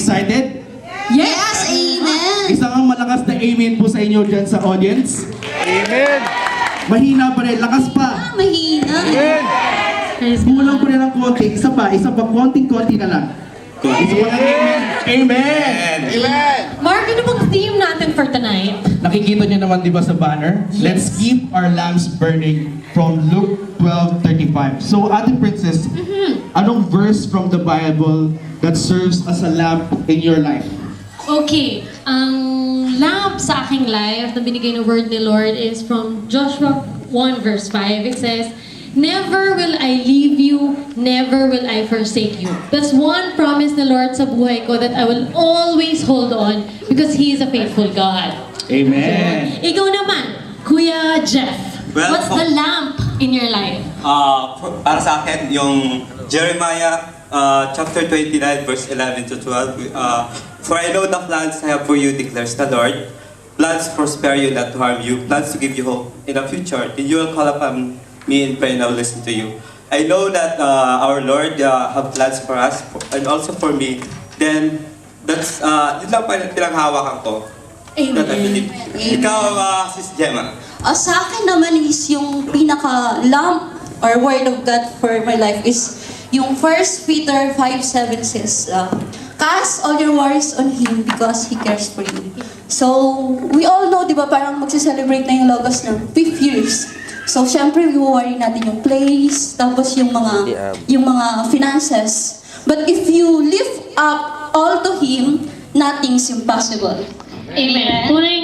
Excited? Yes, amen. Isang malakas na amen po sa inyo dyan sa audience. Amen! Mahina pa rin, lakas pa. Mahina. Amen! Kulang pa rin ng konti. Isa pa, konting-konti na lang. Isa pa ng amen. Amen! Amen! Mark, ano bang theme natin for tonight? Nakikita niyo naman di ba sa banner? Let's keep our lamps burning from Luke 12:35. So, Ate Princess, anong verse from the Bible that serves as a lamp in your life? Okay, ang lamp sa aking life na binigay ng word ni Lord is from Joshua 1 verse 5. It says, "Never will I leave you, never will I forsake you." That's one promise ni Lord sa buhay ko that I will always hold on because He is a faithful God. Amen! Ikaw naman, Kuya Jeff, Well, what's the lamp in your life? Para sa akin, yung Jeremiah chapter 29, verse 11 to 12. For I know the plans I have for you, declares the Lord. Plans to prosper you, not to harm you. Plans to give you hope in the future. And you will call upon me in prayer and I will listen to you. I know that our Lord have plans for us and also for me. Then, that's, yun lang pa pinanghawakan ko. That I believe. Ikaw, Sis Gemma. Sa akin naman is yung pinaka-lamp or word of God for my life is yung 1 Peter 5:7 says, cast all your worries on Him because He cares for you. So, we all know, di ba, parang magse-celebrate na yung Logos ng 5 years. So, syempre, i-worry natin yung place, tapos yung mga finances. But if you lift up all to Him, nothing's impossible. Amen. Tunay